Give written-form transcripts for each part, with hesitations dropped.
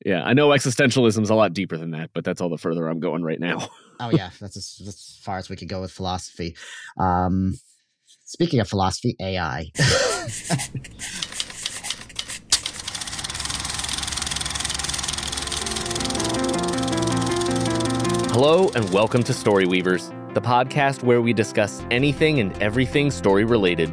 Yeah, I know existentialism is a lot deeper than that, but that's all the further I'm going right now. Oh yeah, that's as far as we could go with philosophy. Um, Speaking of philosophy, AI. Hello and welcome to Story Weavers, the podcast where we discuss anything and everything story related.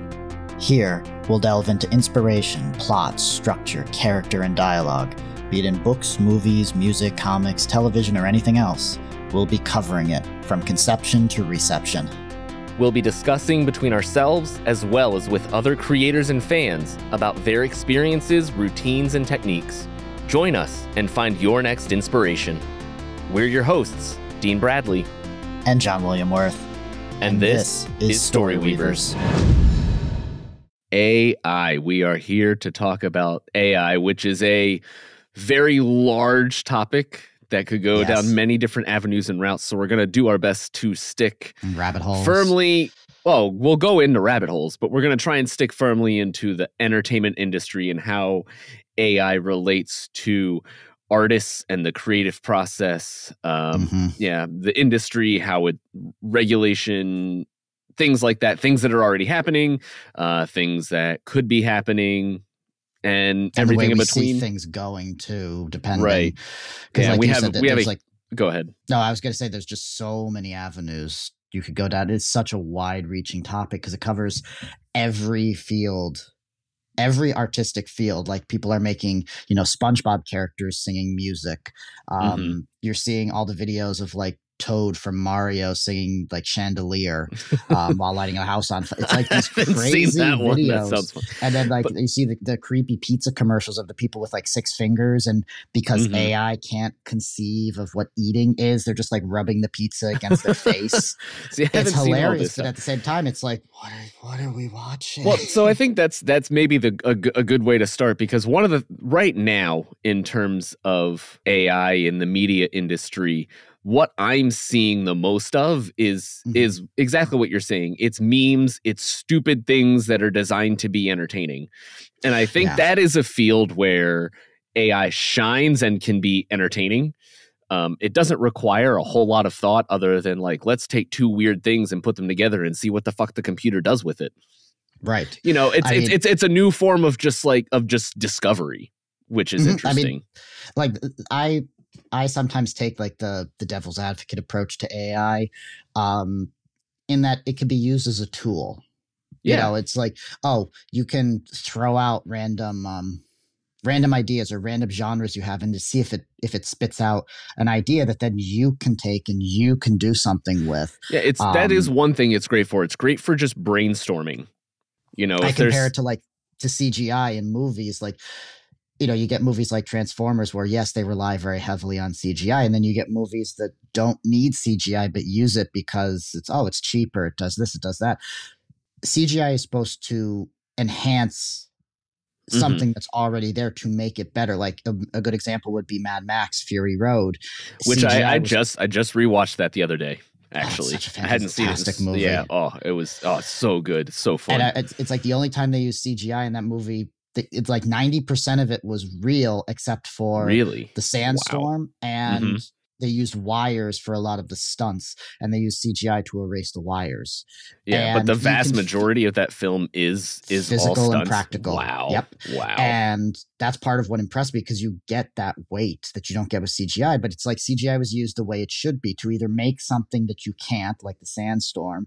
Here, we'll delve into inspiration, plot, structure, character, and dialogue. Be it in books, movies, music, comics, television, or anything else, we'll be covering it from conception to reception. We'll be discussing between ourselves as well as with other creators and fans about their experiences, routines, and techniques. Join us and find your next inspiration. We're your hosts, Dean Bradley and John William Worth. And this is Story Weavers. AI. We are here to talk about AI, which is a very large topic that could go down many different avenues and routes. So we're going to do our best to stick rabbit holes firmly. Well, we'll go into rabbit holes, but we're going to try and stick firmly into the entertainment industry and how AI relates to artists and the creative process. Yeah, the industry, how it regulation, things like that, things that are already happening, things that could be happening. And everything in between. See things going too, depending. Right. Because yeah, like go ahead. No, I was going to say there's just so many avenues you could go down. It's such a wide-reaching topic because it covers every field, every artistic field. Like people are making, SpongeBob characters singing music. You're seeing all the videos of like Toad from Mario singing like Chandelier while lighting a house on fire. It's like these crazy videos. And then like you see the creepy pizza commercials of the people with like 6 fingers, and because AI can't conceive of what eating is, they're just like rubbing the pizza against their face. See, it's hilarious, but at the same time it's like, what are we watching? Well, so I think that's maybe a good way to start, because one of the right now in terms of AI in the media industry, what I'm seeing the most of is exactly what you're saying. It's memes, it's stupid things that are designed to be entertaining. And I think that is a field where AI shines and can be entertaining. It doesn't require a whole lot of thought other than like, let's take 2 weird things and put them together and see what the fuck the computer does with it. Right. It's a new form of just discovery, which is interesting. I sometimes take like the devil's advocate approach to AI, in that it can be used as a tool. It's like, you can throw out random ideas or random genres you have, and to see if it spits out an idea that then you can take and you can do something with. Yeah, that is one thing it's great for. It's great for just brainstorming. I compare it to CGI in movies, like. You get movies like Transformers where, yes, they rely very heavily on CGI. And then you get movies that don't need CGI but use it because it's cheaper. It does this, it does that. CGI is supposed to enhance something that's already there to make it better. Like a good example would be Mad Max Fury Road. Which I just rewatched that the other day. Actually, I hadn't seen it. Movie. Yeah. It was so good. So fun. And it's like the only time they use CGI in that movie, it's like 90% of it was real except for the sandstorm. Wow. And they used wires for a lot of the stunts, and they used CGI to erase the wires. Yeah, but the vast majority of that film is physical all and practical. Wow. Yep. Wow. And that's part of what impressed me, because you get that weight that you don't get with CGI, but it's like CGI was used the way it should be, to either make something that you can't, like the sandstorm,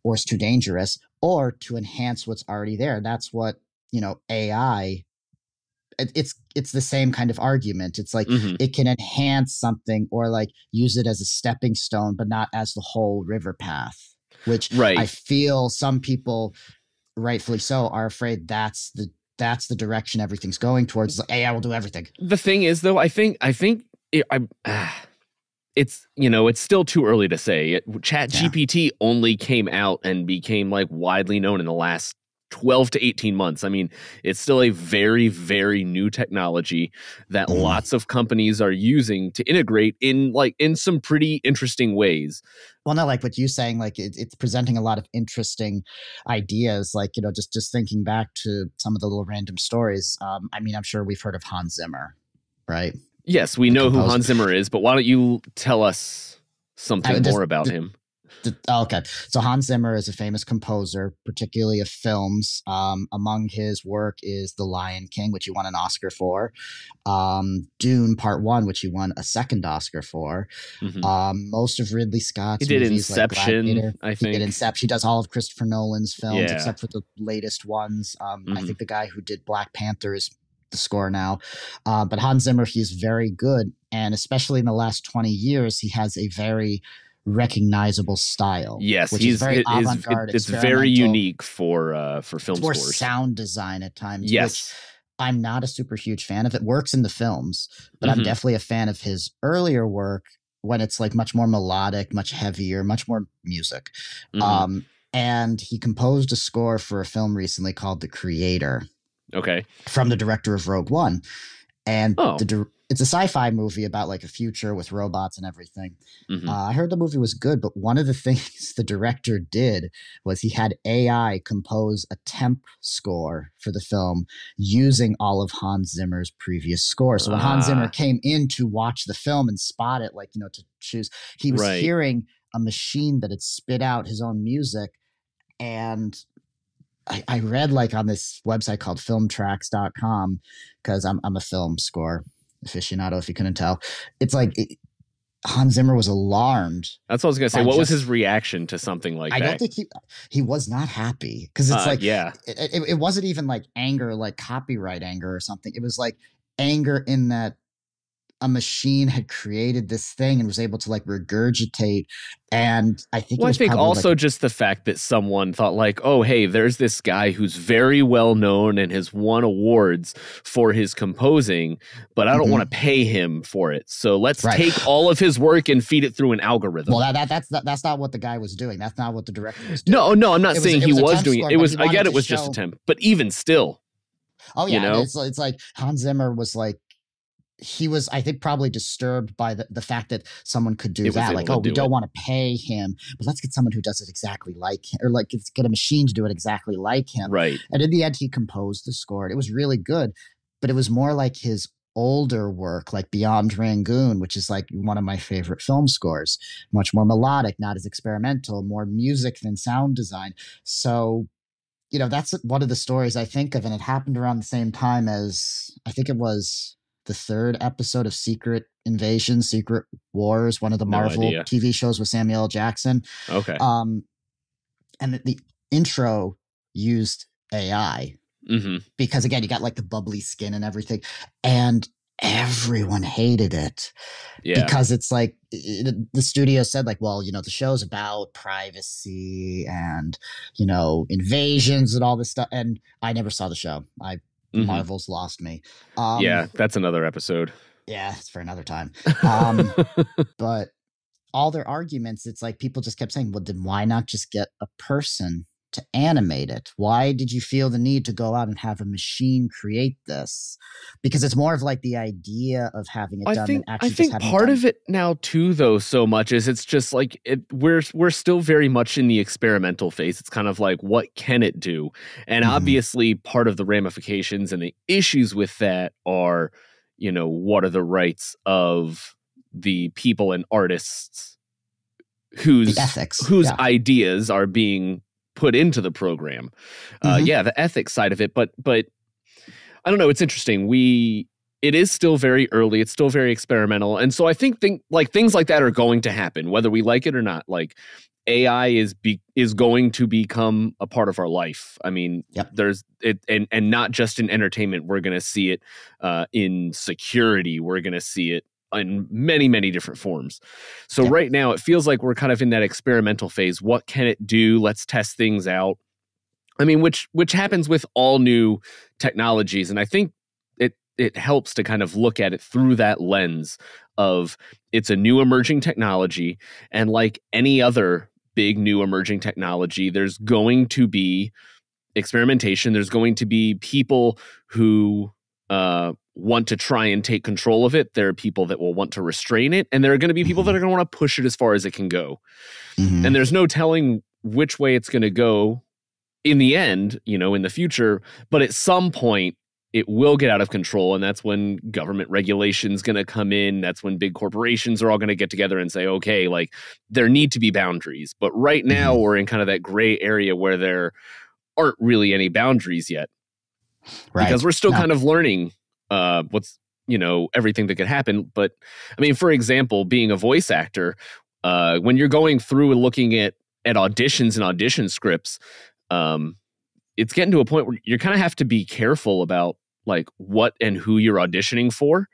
or it's too dangerous, or to enhance what's already there. That's what, AI, it's the same kind of argument. It's like it can enhance something or like use it as a stepping stone, but not as the whole river path, which I feel some people, rightfully so, are afraid that's the direction everything's going towards. Like, AI will do everything. The thing is, though, I think it's it's still too early to say. ChatGPT only came out and became like widely known in the last 12 to 18 months. I mean, it's still a very, very new technology that lots of companies are using to integrate in some pretty interesting ways. Well, no, like what you're saying, like it's presenting a lot of interesting ideas. Like, just thinking back to some of the little random stories. I mean, I'm sure we've heard of Hans Zimmer, right? Yes, we the know who composer. Hans Zimmer is, but why don't you tell us something This, more about him? Okay, so Hans Zimmer is a famous composer, particularly of films. Among his work is The Lion King, which he won an Oscar for. Dune Part One, which he won a second Oscar for. Hmm. Most of Ridley He Scott's did movies, like Inception, Gladiator. I He did think. Inception. He does all of Christopher Nolan's films, Yeah. except for the latest ones. I Hmm. think the guy who did Black Panther is the score now. But Hans Zimmer, he's very good. And especially in the last 20 years, he has a very recognizable style, Yes, which is very avant-garde, it's very experimental. unique for It's film more scores. sound design at times, which Yes. I'm not a super huge fan of. It works in the films, but I'm Hmm. definitely a fan of his earlier work when it's like much more melodic, much heavier, much more music. Hmm. And he composed a score for a film recently called The Creator Okay. from the director of Rogue One. And Oh. it's a sci-fi movie about like a future with robots and everything. Hmm. I heard the movie was good, but one of the things the director did was he had AI compose a temp score for the film using all of Hans Zimmer's previous score. So when Hans Zimmer came in to watch the film and spot it, like, to choose, he was Right. hearing a machine that had spit out his own music. And I read like on this website called filmtracks.com, because I'm a film score aficionado, if you couldn't tell. It's like Hans Zimmer was alarmed. That's what I was gonna say. What was his reaction to something like I that? don't think he was not happy, because it's like, yeah, it wasn't even like anger, like copyright anger or something. It was like anger in that a machine had created this thing and was able to like regurgitate. And I think it well, I was think probably also like, just the fact that someone thought like, oh, hey, there's this guy who's very well known and has won awards for his composing, but I don't want to pay him for it. So let's right. take all of his work and feed it through an algorithm. Well, that's not what the guy was doing. That's not what the director was doing. No, I'm not saying he was doing it. It was, I get it was show, just a temp, but even still. Oh yeah, it's like Hans Zimmer was like, he was, I think, probably disturbed by the fact that someone could do that. Like, oh, we don't want to pay him, but let's get someone who does it exactly like him, or like get a machine to do it exactly like him. Right. And in the end, he composed the score. It was really good, but it was more like his older work, like Beyond Rangoon, which is like one of my favorite film scores. Much more melodic, not as experimental, more music than sound design. So, that's one of the stories I think of, and it happened around the same time as, I think it was the third episode of Secret Invasion, Secret Wars, one of the Marvel TV shows with Samuel L. Jackson. Okay. And the intro used AI, because again, you got like the bubbly skin and everything, and everyone hated it. Yeah. Because it's like the studio said, like, well, the show's about privacy and, invasions and all this stuff. And I never saw the show. Marvel's lost me. Yeah, that's another episode. Yeah, it's for another time. But all their arguments, it's like people just kept saying, well, then why not just get a person to animate it? Why did you feel the need to go out and have a machine create this? Because it's more of like the idea of having it done than actually just having it done. I think part of it now too, though, so much is it's just like we're still very much in the experimental phase. It's kind of like, what can it do? And obviously part of the ramifications and the issues with that are, what are the rights of the people and artists whose ideas are being put into the program. The ethics side of it, but I don't know, it's interesting. It is still very early, it's still very experimental, and so I think things like that are going to happen whether we like it or not. Like AI is going to become a part of our life. I mean, there's it, and not just in entertainment. We're going to see it in security. We're going to see it in many, many different forms. So right now it feels like we're kind of in that experimental phase. What can it do? Let's test things out. I mean, which happens with all new technologies. And I think it helps to kind of look at it through that lens of it's a new emerging technology. And like any other big new emerging technology, there's going to be experimentation. There's going to be people who want to try and take control of it. There are people that will want to restrain it. And there are going to be people that are going to want to push it as far as it can go. And there's no telling which way it's going to go in the end, in the future. But at some point, it will get out of control, and that's when government regulation's going to come in. That's when big corporations are all going to get together and say, okay, like there need to be boundaries. But right now we're in kind of that gray area where there aren't really any boundaries yet, Right. because we're still No. kind of learning what's, everything that could happen. But I mean, for example, being a voice actor, when you're going through and looking at auditions and audition scripts, it's getting to a point where you kind of have to be careful about like what and who you're auditioning for,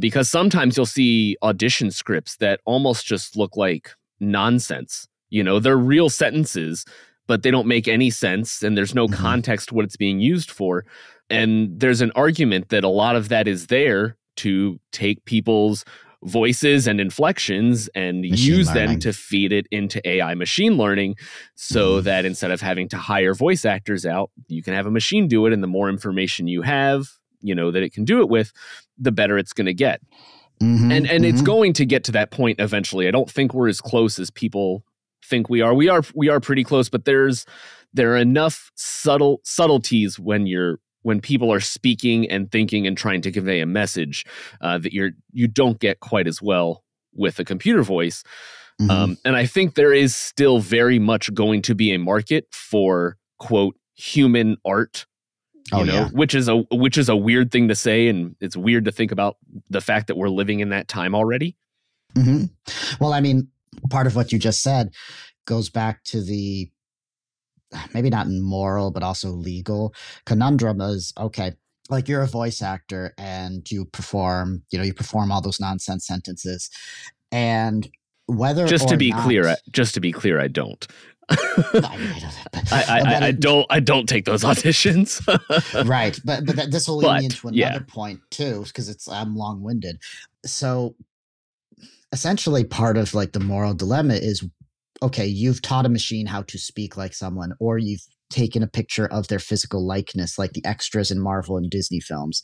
because sometimes you'll see audition scripts that almost just look like nonsense. They're real sentences, but they don't make any sense, and there's no context to what it's being used for. And there's an argument that a lot of that is there to take people's voices and inflections and use them to feed it into AI machine learning, so that instead of having to hire voice actors out, you can have a machine do it. And the more information you have, that it can do it with, the better it's going to get. And it's going to get to that point eventually. I don't think we're as close as people think we are. We are pretty close, but there are enough subtleties when people are speaking and thinking and trying to convey a message that you don't get quite as well with a computer voice. And I think there is still very much going to be a market for, quote, human art, which is a weird thing to say, and it's weird to think about the fact that we're living in that time already. Well, I mean, part of what you just said goes back to the maybe not moral, but also legal conundrum is, okay, like you're a voice actor and you perform all those nonsense sentences, and whether just to be clear, I don't. I don't take those auditions. Right, but this will lead me into another point too, because I'm long-winded. So essentially, part of like the moral dilemma is, okay, you've taught a machine how to speak like someone, or you've taken a picture of their physical likeness, like the extras in Marvel and Disney films,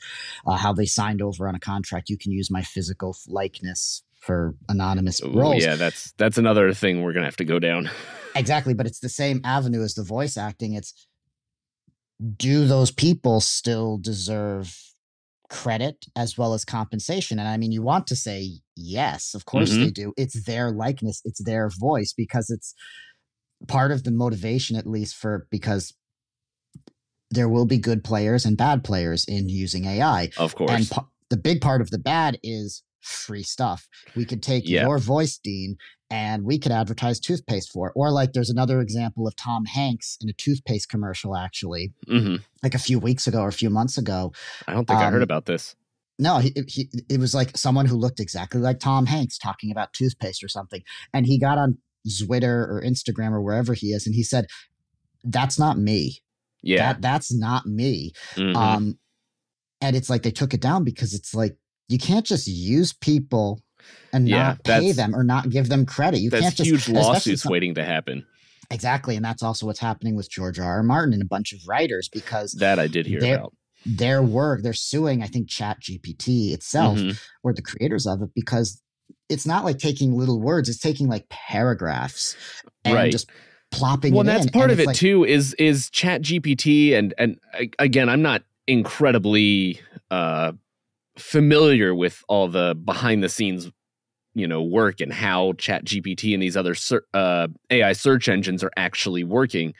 how they signed over on a contract. You can use my physical likeness for anonymous roles. Yeah, that's another thing we're gonna have to go down. Exactly, but it's the same avenue as the voice acting. It's, do those people still deserve credit as well as compensation? And I mean, you want to say yes, of course they do. It's their likeness, it's their voice, because it's part of the motivation, at least because there will be good players and bad players in using AI. Of course. And the big part of the bad is free stuff. We could take your voice, Dean, and we could advertise toothpaste for it. Or like there's another example of Tom Hanks in a toothpaste commercial, actually, like a few weeks ago or a few months ago. I don't think I heard about this. No, it was like someone who looked exactly like Tom Hanks talking about toothpaste or something. And he got on Twitter or Instagram or wherever he is, and he said, that's not me. Yeah. That's not me. And it's like they took it down because it's like, you can't just use people and not pay them or not give them credit. You can't just, huge lawsuits waiting to happen. Exactly. And that's also what's happening with George R.R. Martin and a bunch of writers, because that I did hear about. Their work, they're suing, I think, ChatGPT itself or the creators of it, because it's not like taking little words, it's taking like paragraphs and just plopping it in. Well, that's part of it too, is ChatGPT, and again, I'm not incredibly familiar with all the behind the scenes work and how ChatGPT and these other AI search engines are actually working.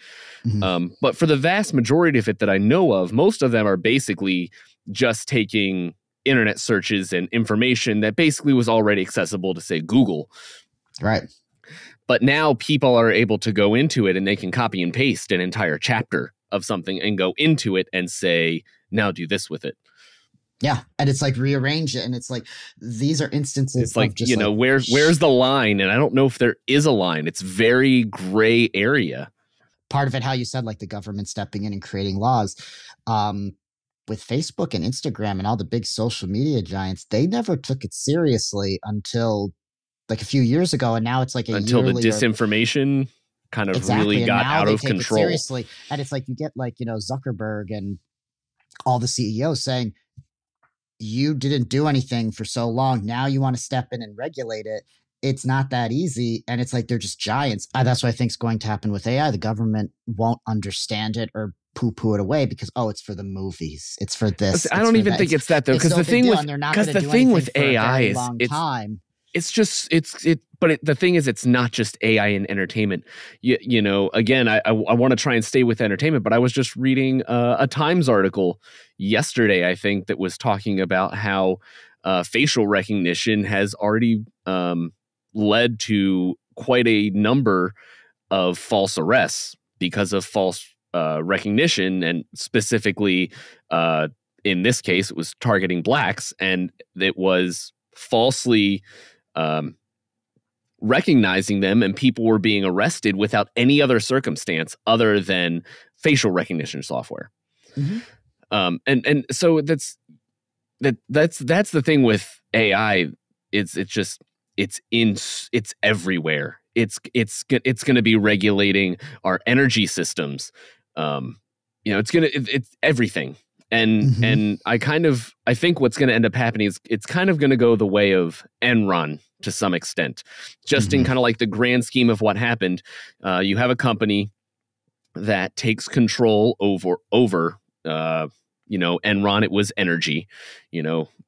But for the vast majority of it that I know of, most of them are basically just taking internet searches and information that basically was already accessible to, say, Google. Right. But now people are able to go into it and they can copy and paste an entire chapter of something and go into it and say, now do this with it. Yeah, and it's like rearrange it, and it's like these are instances. It's like, just where's the line? And I don't know if there is a line. It's very gray area. Part of it, how you said, like the government stepping in and creating laws, with Facebook and Instagram and all the big social media giants, they never took it seriously until like a few years ago, and now it's like until the disinformation kind of really got out of control. Seriously, and it's like you get like Zuckerberg and all the CEOs saying, you didn't do anything for so long. Now you want to step in and regulate it. it's not that easy. And it's like they're just giants. That's what I think is going to happen with AI. The government won't understand it or poo-poo it away because, oh, it's for the movies. It's for this. I It's don't for even that. think it's that though, It's because no the big thing deal, with and they're not going to do thing anything with for a AI very is long time. it's just the thing is it's not just AI in entertainment. You know, again, I want to try and stay with entertainment, but I was just reading a Times article yesterday, I think, that was talking about how facial recognition has already led to quite a number of false arrests because of false recognition, and specifically in this case it was targeting blacks, and it was falsely recognizing them, and people were being arrested without any other circumstance other than facial recognition software. Mm-hmm. And so that's the thing with AI. It's everywhere. It's going to be regulating our energy systems. It's everything. And I think what's going to end up happening is it's kind of going to go the way of Enron to some extent, just in kind of like the grand scheme of what happened. You have a company that takes control over Enron. It was energy,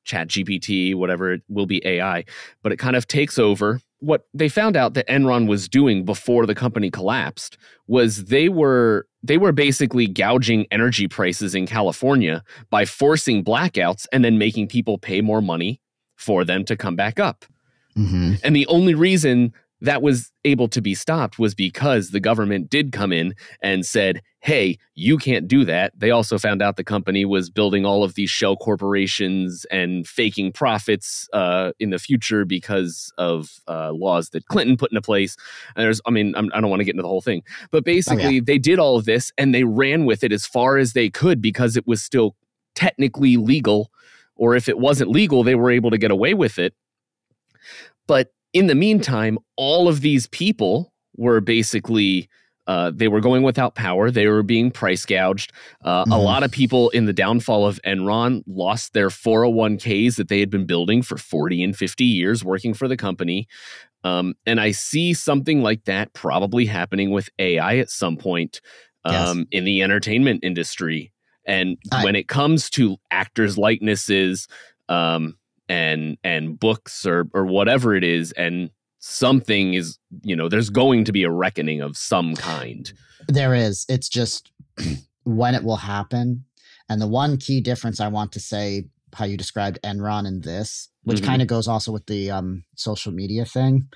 Chat GPT, whatever, it will be AI, but it kind of takes over. What they found out that Enron was doing before the company collapsed was they were basically gouging energy prices in California by forcing blackouts and then making people pay more money for them to come back up. And the only reason that was able to be stopped was because the government did come in and said, hey, you can't do that. They also found out the company was building all of these shell corporations and faking profits in the future because of laws that Clinton put into place. And I don't want to get into the whole thing, but basically they did all of this and they ran with it as far as they could because it was still technically legal, or if it wasn't legal, they were able to get away with it. But in the meantime, all of these people were basically, they were going without power. They were being price gouged. A lot of people in the downfall of Enron lost their 401ks that they had been building for 40 and 50 years working for the company. And I see something like that probably happening with AI at some point in the entertainment industry. And when it comes to actors' likenesses, and books or whatever it is, and something is, there's going to be a reckoning of some kind. There is. It's just when it will happen. And the one key difference I want to say, how you described Enron in this, which kind of goes also with the social media thing.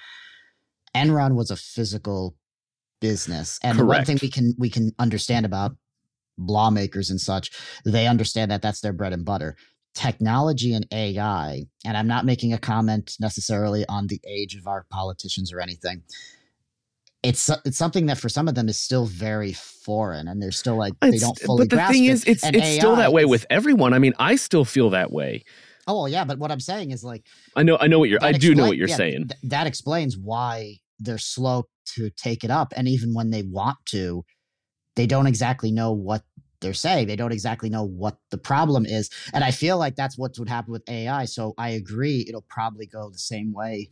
Enron was a physical business. And the one thing we can understand about lawmakers and such, they understand that that's their bread and butter. Technology and AI, and I'm not making a comment necessarily on the age of our politicians or anything. It's something that for some of them is still very foreign, and they're still like they don't fully grasp it. But the thing is, it's still that way with everyone. I mean, I still feel that way. Oh well, yeah, but what I'm saying is like I do know what you're saying. That explains why they're slow to take it up, and even when they want to, they don't exactly know what they're saying. They don't exactly know what the problem is. And I feel like that's what would happen with AI. So I agree, it'll probably go the same way.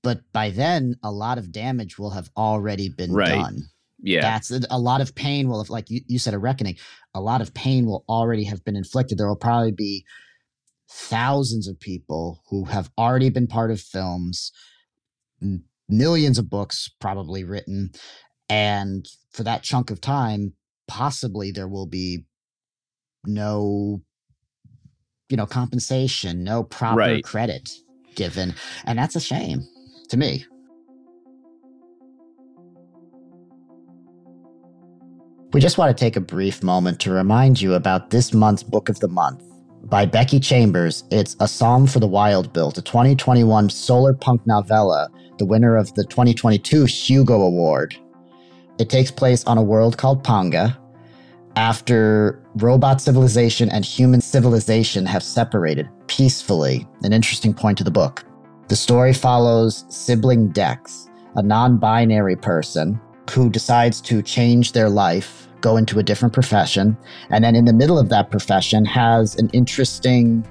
But by then, a lot of damage will have already been done. Yeah. That's a lot of pain will have, like you said, a reckoning. A lot of pain will already have been inflicted. There will probably be thousands of people who have already been part of films, millions of books probably written. And for that chunk of time, possibly there will be no, compensation, no proper credit given. And that's a shame to me. We just want to take a brief moment to remind you about this month's Book of the Month. By Becky Chambers, it's A Psalm for the Wild-Built, a 2021 solar punk novella, the winner of the 2022 Hugo Award. It takes place on a world called Panga, after robot civilization and human civilization have separated peacefully, an interesting point to the book. The story follows sibling Dex, a non-binary person who decides to change their life, go into a different profession, and then in the middle of that profession has an interesting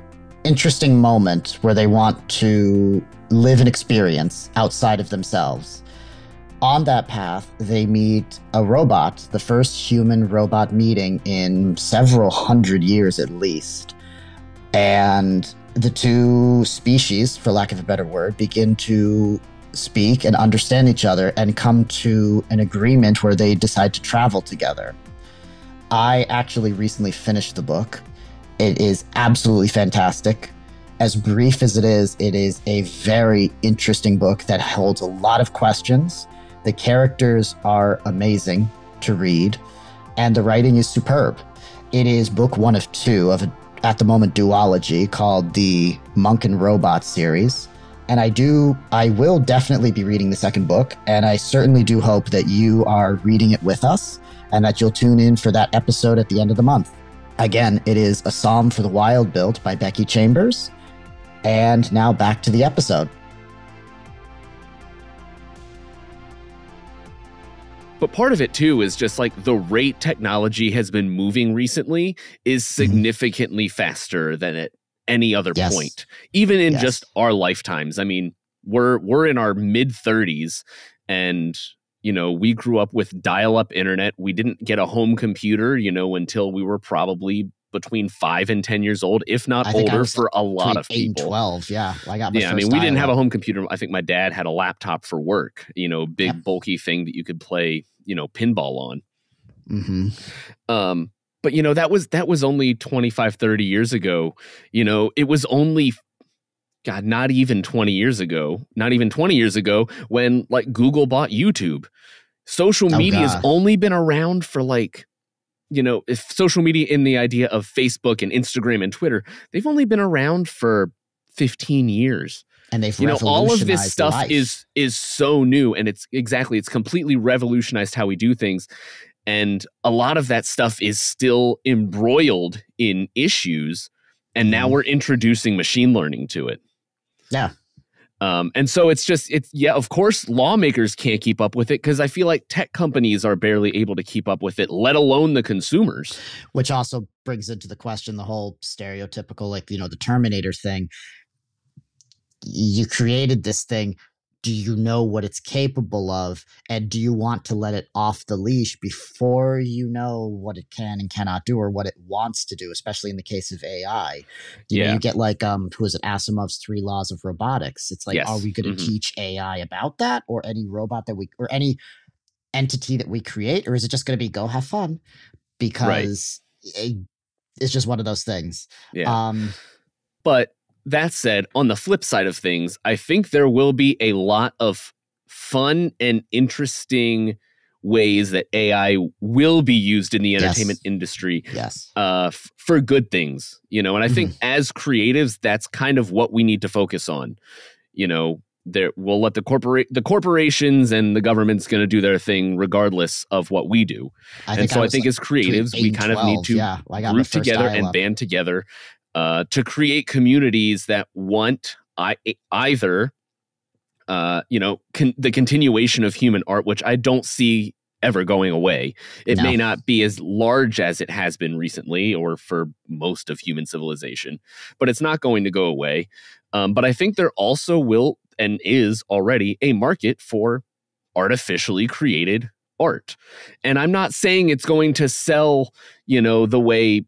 interesting moment where they want to live an experience outside of themselves. On that path, they meet a robot, the first human-robot meeting in several hundred years at least. And the two species, for lack of a better word, begin to speak and understand each other and come to an agreement where they decide to travel together. I actually recently finished the book. It is absolutely fantastic. As brief as it is a very interesting book that holds a lot of questions. The characters are amazing to read, and the writing is superb. It is book 1 of 2 of a, at the moment, duology called the Monk and Robot series. And I will definitely be reading the second book, and I certainly do hope that you are reading it with us and that you'll tune in for that episode at the end of the month. Again, it is A Psalm for the Wild Built by Becky Chambers. And now back to the episode. But part of it, too, is just like the rate technology has been moving recently is significantly faster than at any other point, even in just our lifetimes. I mean, we're in our mid-30s, and, you know, we grew up with dial-up internet. We didn't get a home computer, you know, until we were probably between 5 and 10 years old, if not older, for a lot of people. 8 and 12, yeah. I got my I mean, we didn't have a home computer. I think my dad had a laptop for work, you know, big bulky thing that you could play, you know, pinball on. But, you know, that was only 25, 30 years ago. You know, it was only, God, not even 20 years ago when like Google bought YouTube. Social media has only been around for like, you know, if social media in the idea of Facebook and Instagram and Twitter, they've only been around for 15 years. And they've all of this stuff is so new, and it's completely revolutionized how we do things. And a lot of that stuff is still embroiled in issues, and now we're introducing machine learning to it. Yeah. And so it's of course lawmakers can't keep up with it, because I feel like tech companies are barely able to keep up with it, let alone the consumers. Which also brings into the question the whole stereotypical, like, you know, the Terminator thing. You created this thing. Do you know what it's capable of? And do you want to let it off the leash before you know what it can and cannot do, or what it wants to do, especially in the case of AI? You know, you get like, who is it? Asimov's 3 Laws of Robotics. It's like, are we going to teach AI about that, or any robot or any entity that we create? Or is it just going to be go have fun? Because it's just one of those things. Yeah. But that said, on the flip side of things, I think there will be a lot of fun and interesting ways that AI will be used in the entertainment industry for good things, you know, and I think as creatives, that's kind of what we need to focus on. You know, we'll let the corporations and the government's going to do their thing regardless of what we do. I think as creatives, we kind of need to group together and band together to create communities that want either, you know, the continuation of human art, which I don't see ever going away. It may not be as large as it has been recently or for most of human civilization, but it's not going to go away. But I think there also will and is already a market for artificially created art. And I'm not saying it's going to sell, you know, the way,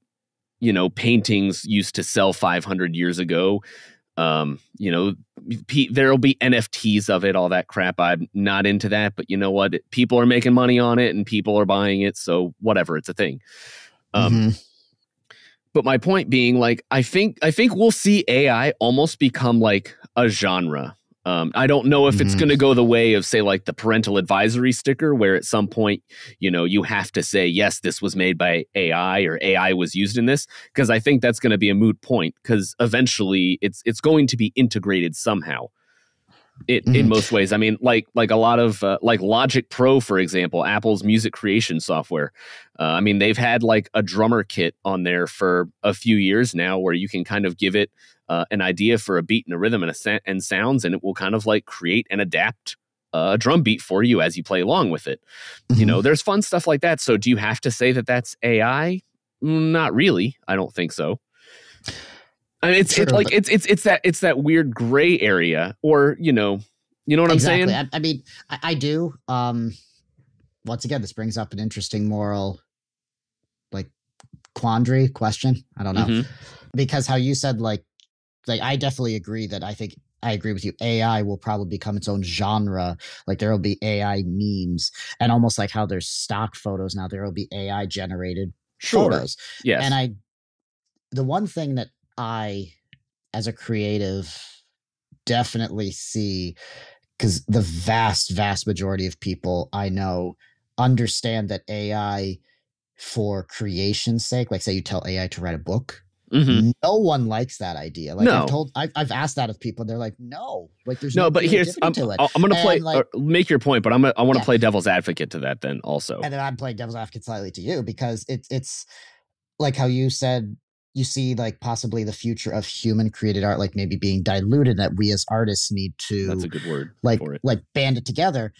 you know, paintings used to sell 500 years ago. You know, there'll be NFTs of it, all that crap. I'm not into that, but you know what? People are making money on it and people are buying it. So whatever, it's a thing. But my point being, like, I think we'll see AI almost become like a genre. I don't know if it's going to go the way of, say, like the parental advisory sticker, where at some point, you know, you have to say, yes, this was made by AI or AI was used in this, because I think that's going to be a moot point, because eventually it's going to be integrated somehow. In most ways. I mean, like a lot of like Logic Pro, for example, Apple's music creation software. I mean, they've had like a drummer kit on there for a few years now, where you can kind of give it an idea for a beat and a rhythm and sounds, and it will kind of like create and adapt a drum beat for you as you play along with it. You know, there's fun stuff like that. So do you have to say that that's AI? Not really. I don't think so. I mean, it's True, like but it's that weird gray area, or you know what I'm exactly. saying? I mean, I do. Once again, this brings up an interesting moral like quandary question. I don't know, Hmm. because how you said like I definitely agree that I agree with you. AI will probably become its own genre. Like there will be AI memes, and almost like how there's stock photos now, there will be AI generated Sure. photos. And Yes. the one thing that I, as a creative, definitely see, because the vast majority of people I know understand that AI for creation's sake, like say you tell AI to write a book, Hmm. no one likes that idea. Like No. I've asked that of people, they're like, no, like there's No, no but here's creativity to it. I'm gonna play And or like, make your point, but I want to yeah. play devil's advocate to that then also. And then I'm playing devil's advocate slightly to you because it's like how you said you see like possibly the future of human created art like maybe being diluted, that we as artists need That's to a good word for it. like band it together.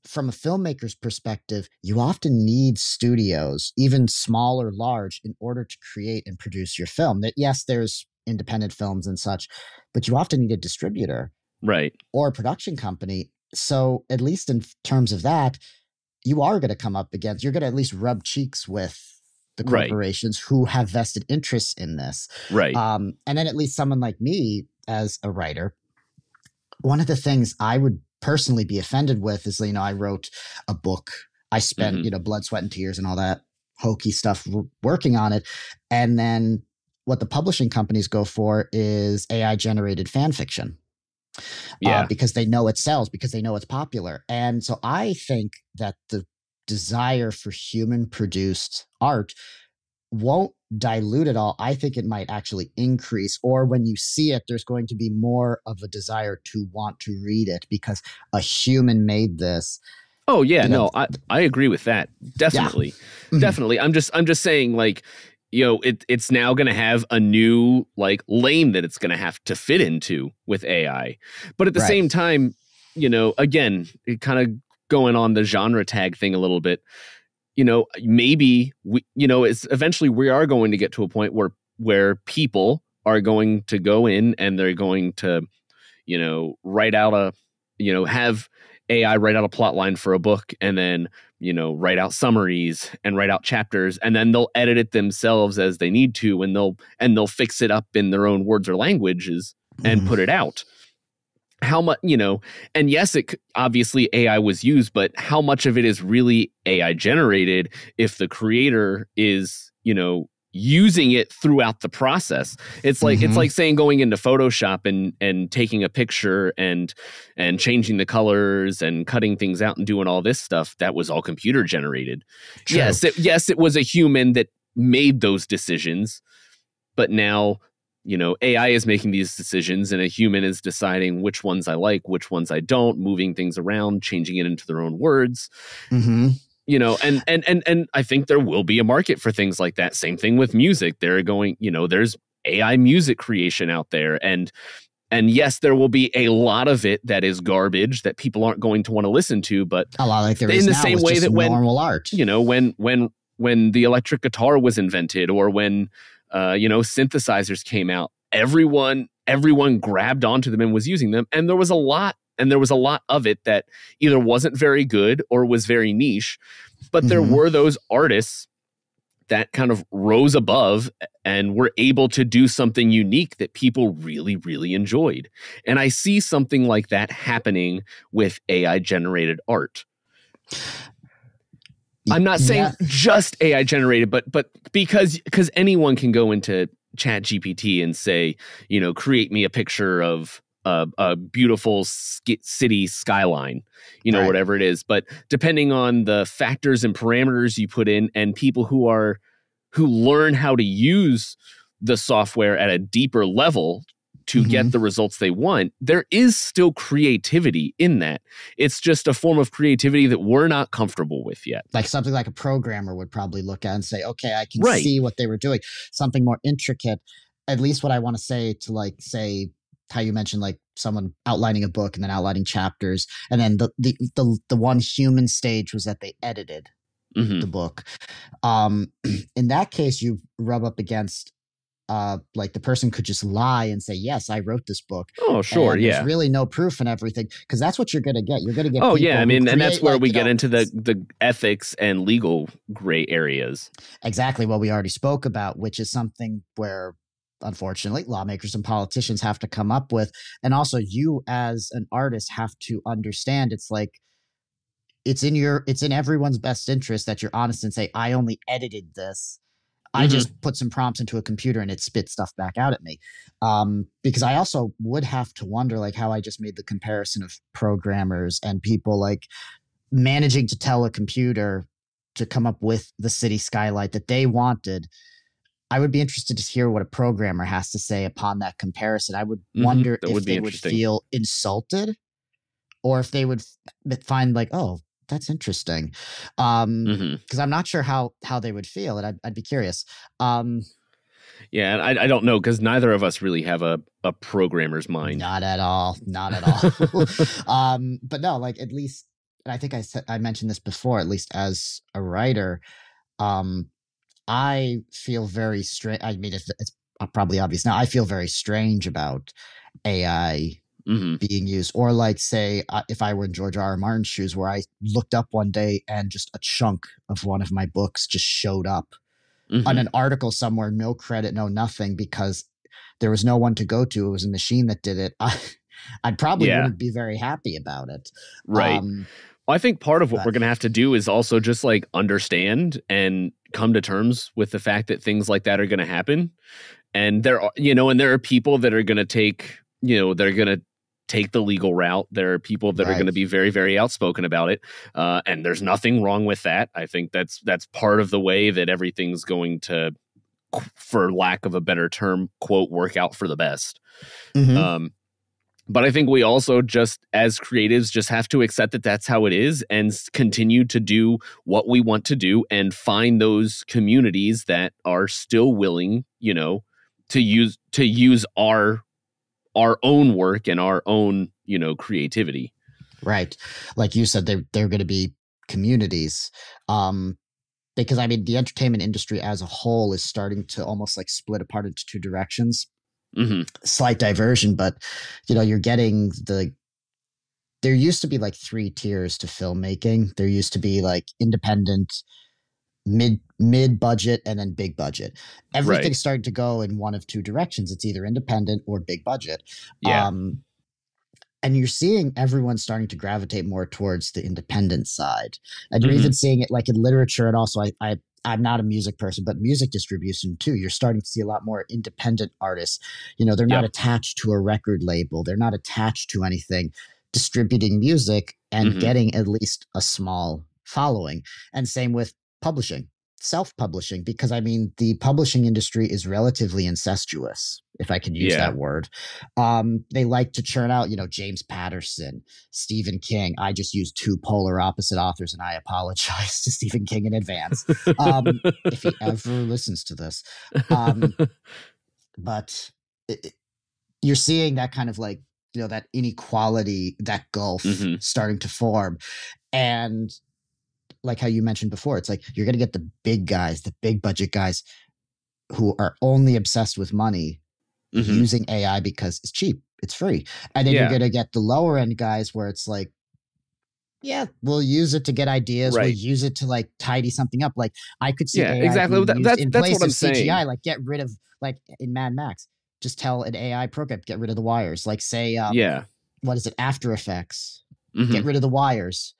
From a filmmaker's perspective, you often need studios, even small or large, in order to create and produce your film. That yes, there's independent films and such, but you often need a distributor Right. or a production company. So at least in terms of that, you are going to come up against, you're going to at least rub cheeks with the Right. corporations who have vested interests in this. Right. And then at least someone like me as a writer, one of the things I would personally be offended with is, I wrote a book. I spent, Hmm. blood, sweat, and tears and all that hokey stuff working on it. And then what the publishing companies go for is AI generated fan fiction, Yeah. because they know it sells, because they know it's popular. And so I think that the desire for human produced art won't dilute at all. I think it might actually increase, or when you see it, there's going to be more of a desire to want to read it because a human made this. Oh yeah, You know, no, I agree with that. yeah. Definitely. Mhm. Definitely. I'm just saying like it's now going to have a new like lane that it's going to have to fit into with AI. But at the Right. same time, again, it kind of going on the genre tag thing a little bit, maybe it's eventually we are going to get to a point where people are going to go in and they're going to, write out have AI write out a plot line for a book and then, write out summaries and write out chapters and then they'll edit it themselves as they need to and they'll fix it up in their own words or languages and Mhm. put it out. How much, and yes, obviously AI was used, but how much of it is really AI generated if the creator is, using it throughout the process? It's Mhm. like saying going into Photoshop and taking a picture and changing the colors and cutting things out and doing all this stuff that was all computer generated. True. Yes, it was a human that made those decisions, but now, AI is making these decisions and a human is deciding which ones I like, which ones I don't, moving things around, changing it into their own words. Mhm. And I think there will be a market for things like that. Same thing with music. They're going, there's AI music creation out there, and yes, there will be a lot of it that is garbage that people aren't going to want to listen to, but A lot like there in is the now same with way just that when, normal art. when the electric guitar was invented or when synthesizers came out, everyone grabbed onto them and was using them, and there was a lot of it that either wasn't very good or was very niche, but there Mhm. were those artists that kind of rose above and were able to do something unique that people really, really enjoyed. And I see something like that happening with AI generated art. I'm not Yeah. saying just AI generated, but because anyone can go into Chat GPT and say, create me a picture of a beautiful city skyline, Right. whatever it is. But depending on the factors and parameters you put in, and people who learn how to use the software at a deeper level to get Mhm. the results they want, there is still creativity in that. It's just a form of creativity that we're not comfortable with yet. Like something like a programmer would probably look at and say, okay, I can Right. see what they were doing. Something more intricate. At least what I want to say to like say how you mentioned like someone outlining a book and then outlining chapters, and then the one human stage was that they edited Hmm. the book. In that case, you rub up against like the person could just lie and say, yes, I wrote this book, Oh, sure, and there's yeah. really no proof and everything, because that's what you're going to get. You're going to get Oh, yeah. people I who mean, and that's create, where like, we get into the ethics and legal gray areas. exactly what we already spoke about, which is something where unfortunately lawmakers and politicians have to come up with. And also you as an artist have to understand, it's like, it's in everyone's best interest that you're honest and say, I only edited this. I Hmm. just put some prompts into a computer and it spits stuff back out at me. Because I also would have to wonder, like how I just made the comparison of programmers and people like managing to tell a computer to come up with the city skylight that they wanted. I would be interested to hear what a programmer has to say upon that comparison. I would wonder That would if be they would interesting. feel insulted or if they would find like, oh, that's interesting. Hmm. Because I'm not sure how they would feel, and I'd be curious. Um, Yeah, and I don't know because neither of us really have a programmer's mind. Not at all, not at all. But no, like at least, and I think I mentioned this before. At least as a writer, um, I feel very strange. I mean, it's probably obvious now. I feel very strange about AI Hmm. being used, or like say if I were in George R. R. Martin's shoes, where I looked up one day and just a chunk of one of my books just showed up on Hmm. an article somewhere, no credit, no nothing, because there was no one to go to. It was a machine that did it. I probably Yeah, wouldn't be very happy about it. right. Um, Well, I think part of what but we're going to have to do is also just like understand and come to terms with the fact that things like that are going to happen. And there are, and there are people that are going to take, they're going to take the legal route. There are people that are going right. to be very, very outspoken about it. And there's nothing wrong with that. I think that's part of the way that everything's going to, for lack of a better term, quote, work out for the best. Mm-hmm. Um, but I think we also just as creatives just have to accept that that's how it is and continue to do what we want to do and find those communities that are still willing, to use our own work and our own, creativity. Right. Like you said, they're going to be communities. Because I mean, the entertainment industry as a whole is starting to almost like split apart into two directions. Hmm. Slight diversion, but you're getting there used to be like three tiers to filmmaking. There used to be like independent, mid budget, and then big budget. Right. Everything's starting to go in one of two directions. It's either independent or big budget. Yeah. Um, and you're seeing everyone starting to gravitate more towards the independent side, and you're even Hmm. seeing it like in literature. And also I'm not a music person, but music distribution too, you're starting to see a lot more independent artists. They're not Yep. attached to a record label, they're not attached to anything, distributing music and Hmm. getting at least a small following. And same with publishing, self-publishing, because I mean the publishing industry is relatively incestuous, if I can use Yeah. that word. They like to churn out, James Patterson, Stephen King. I just used two polar opposite authors, and I apologize to Stephen King in advance, if he ever listens to this. Um, but you're seeing that kind of like, that inequality, that gulf Hmm. starting to form. And like how you mentioned before, it's like you're going to get the big guys, the big budget guys who are only obsessed with money Hmm. using AI because it's cheap, it's free. And then you're Yeah. going to get the lower end guys where it's like, yeah, we'll use it to get ideas. We'll Right. use it to like tidy something up. Like I could see Yeah. AI Exactly. being used That's in that's what place I'm of saying. CGI, like get rid of, like in Mad Max, just tell an AI program, get rid of the wires. Like say, Yeah. what is it? After Effects, get Hmm. rid of the wires.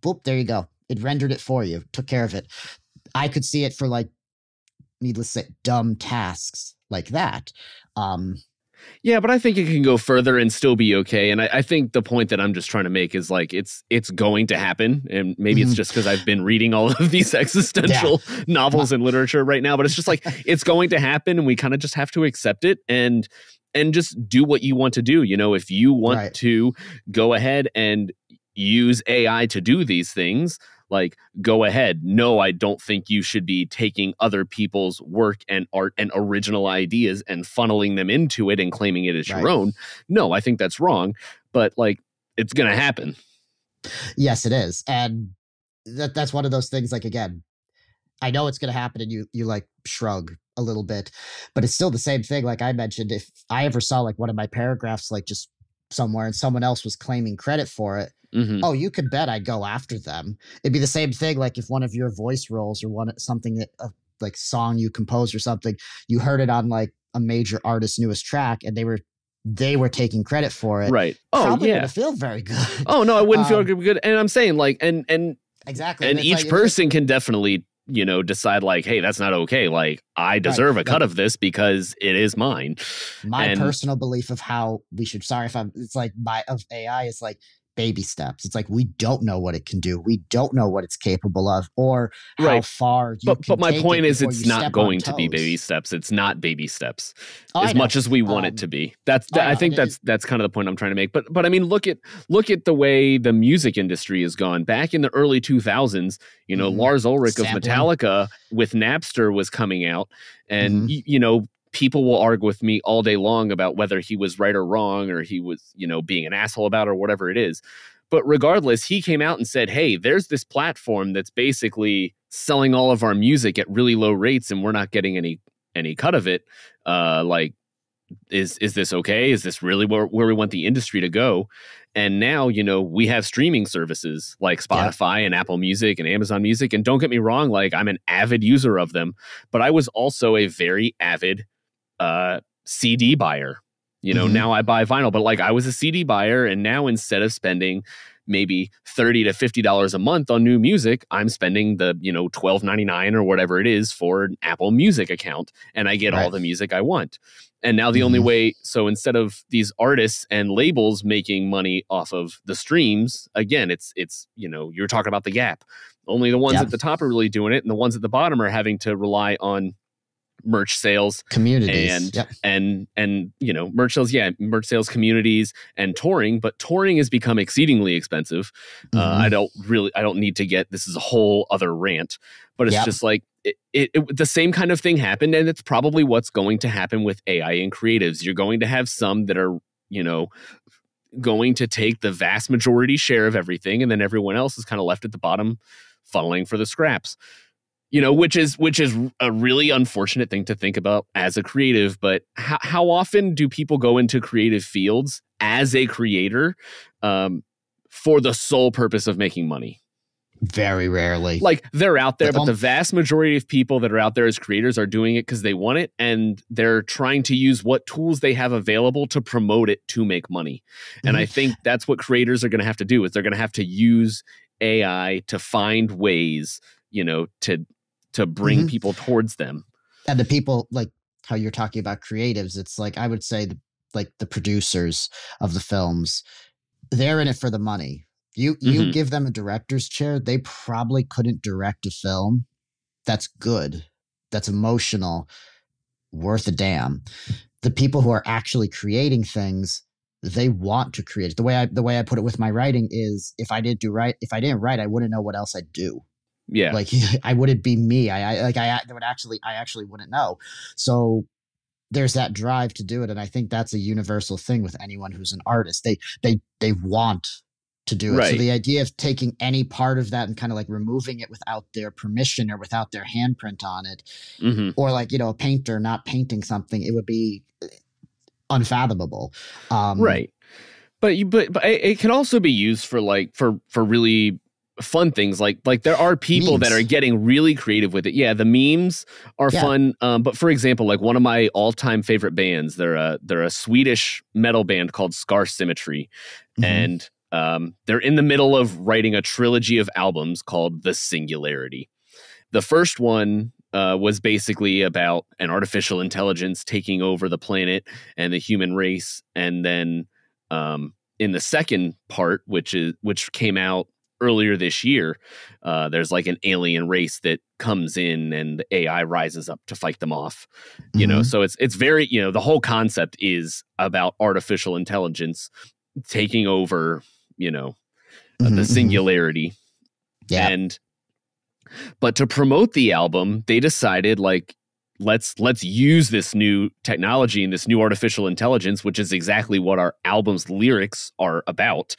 Boop, there you go. It rendered it for you, took care of it. I could see it for like, needless to say, dumb tasks like that. Um, Yeah, but I think it can go further and still be okay. And I think the point that I'm just trying to make is like it's going to happen. And maybe it's mhm. just because I've been reading all of these Yeah, existential my, novels and literature right now. But it's just like it's going to happen, and we kind of just have to accept it and just do what you want to do. If you want right. to go ahead and use AI to do these things, like go ahead. No, I don't think you should be taking other people's work and art and original ideas and funneling them into it and claiming it as your Right. own. No, I think that's wrong, but like it's going to happen. Yes, it is. And that's one of those things, like, again, I know it's going to happen, and you like shrug a little bit, but it's still the same thing. Like I mentioned, if I ever saw like one of my paragraphs like just somewhere and someone else was claiming credit for it, Hmm. oh, you could bet I'd go after them. It'd be the same thing like if one of your voice roles or one something that like song you composed or something, you heard it on like a major artist's newest track, and they were taking credit for it. Right. Oh Probably yeah. wouldn't feel very good. Oh no, I wouldn't feel good. And I'm saying like, Exactly, and and it's like each if person can definitely, decide like, hey, that's not okay. Like I right, deserve a like cut of this because it is mine. my And personal belief of how we should, sorry if I'm, it's like my of AI is like baby steps. It's like we don't know what it can do, we don't know what it's capable of, or how right. far you But can my take it point is before it's you not step on going to be baby toes. steps. It's not baby steps Oh, I as know. much as we want it to um be. I I know, and think that's kind of the point I'm trying to make. But I mean, look at the way the music industry has gone. Back in the early 2000s, mhm. Lars Ulrich of Sampling. Metallica with Napster was coming out, and Hmm. people will argue with me all day long about whether he was right or wrong, or he was, being an asshole about it, or whatever it is. But regardless, he came out and said, hey, there's this platform that's basically selling all of our music at really low rates, and we're not getting any cut of it. Like, is this okay? Is this really where we want the industry to go? And now, we have streaming services like Yep. Spotify and Apple Music and Amazon Music. And don't get me wrong, like I'm an avid user of them, but I was also a very avid CD buyer. Hmm. Now I buy vinyl, but like I was a CD buyer, and now instead of spending maybe $30 to $50 a month on new music, I'm spending the $12.99 or whatever it is for an Apple Music account, and I get all Right. the music I want. And now the only Hmm. way, so instead of these artists and labels making money off of the streams, again, it's you're talking about the gap. Only the ones Yep. at the top are really doing it, and the ones at the bottom are having to rely on merch sales Communities. and Yep. merch sales, merch sales, communities, and touring. But touring has become exceedingly expensive. Hmm. I don't need to get, this is a whole other rant, but it's Yep. just like the same kind of thing happened, and it's probably what's going to happen with AI and creatives. You're going to have some that are going to take the vast majority share of everything, and then everyone else is kind of left at the bottom funneling for the scraps. Which is a really unfortunate thing to think about as a creative. But how often do people go into creative fields as a creator for the sole purpose of making money? Very rarely. Like they're out there, Like but the vast majority of people that are out there as creators are doing it because they want it, and they're trying to use what tools they have available to promote it to make money. And I think that's what creators are going to have to do, is they're going to have to use AI to find ways, to bring hmm people towards them. and the people like how you're talking about creatives, it's like I would say like the producers of the films, they're in it for the money. You Hmm. give them a director's chair, they probably couldn't direct a film that's good, that's emotional, worth a damn. The people who are actually creating things, they want to create it. The way I put it with my writing is, if I didn't write, I wouldn't know what else I'd do. Yeah. Like I wouldn't be me. I actually wouldn't know. So there's that drive to do it, and I think that's a universal thing with anyone who's an artist. They want to do it. So Right. the idea of taking any part of that and kind of like removing it without their permission or without their handprint on it, Hmm. or like a painter not painting something, it would be unfathomable. Right. But it can also be used for like for really fun things, like there are people that are Memes. getting really creative with it. Yeah, the memes are Yeah. fun. But for example, like one of my all-time favorite bands, they're a Swedish metal band called Scar Symmetry, Hmm. and they're in the middle of writing a trilogy of albums called The Singularity. The first one was basically about an artificial intelligence taking over the planet and the human race, and then in the second part, which came out earlier this year, there's like an alien race that comes in, and the AI rises up to fight them off. Hmm. So it's very, the whole concept is about artificial intelligence taking over, the Hmm. Hmm. singularity. Yeah. And but to promote the album, they decided like let's use this new technology and this new artificial intelligence, which is exactly what our album's lyrics are about,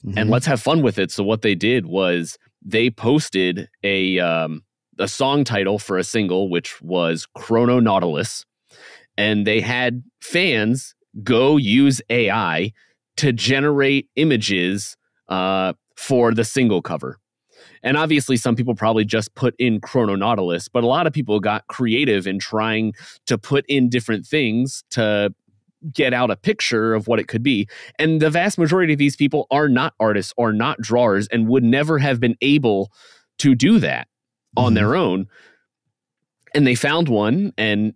and Hmm. let's have fun with it. So what they did was they posted a song title for a single, which was Chrono Nautilus. And they had fans go use AI to generate images for the single cover. And obviously, some people probably just put in Chrono Nautilus, but a lot of people got creative in trying to put in different things to get out a picture of what it could be. And the vast majority of these people are not artists or not drawers and would never have been able to do that on their own. And they found one, and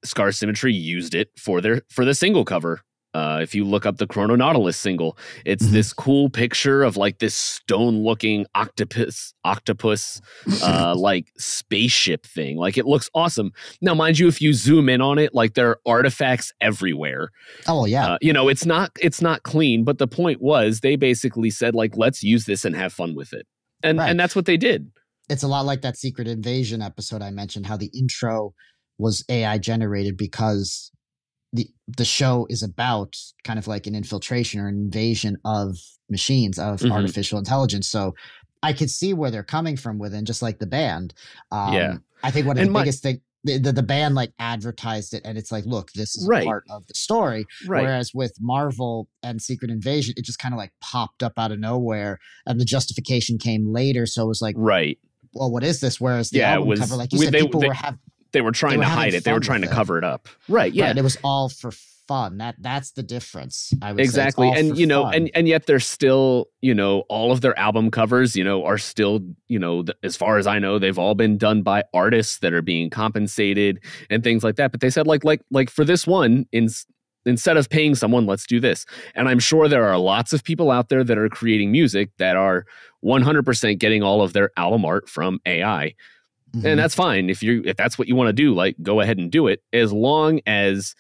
Scar Symmetry used it for the single cover. If you look up the Chrono Nautilus single, it's this cool picture of like this stone-looking octopus like spaceship thing. Like, it looks awesome. Now, mind you, if you zoom in on it, like, there are artifacts everywhere. Oh yeah. It's not clean, but the point was they basically said, like, let's use this and have fun with it. And that's what they did. It's a lot like that Secret Invasion episode I mentioned, how the intro was AI generated because the show is about kind of like an infiltration or an invasion of machines, of artificial intelligence. So I could see where they're coming from within, just like the band. I think one of the biggest thing, the band like advertised it, and it's like, look, this is a part of the story. Whereas with Marvel and Secret Invasion, it just kind of like popped up out of nowhere, and the justification came later. So it was like, well, what is this? Whereas the album cover, like you said, they were trying to hide it. They were trying to cover it up. Right. Yeah. Right. It was all for fun. That's the difference. I would exactly. Say. And and yet they're still, all of their album covers, are still, as far as I know, they've all been done by artists that are being compensated and things like that. But they said like for this one, instead of paying someone, let's do this. And I'm sure there are lots of people out there that are creating music that are 100% getting all of their album art from AI. And that's fine. If that's what you want to do, like, go ahead and do it. As long as,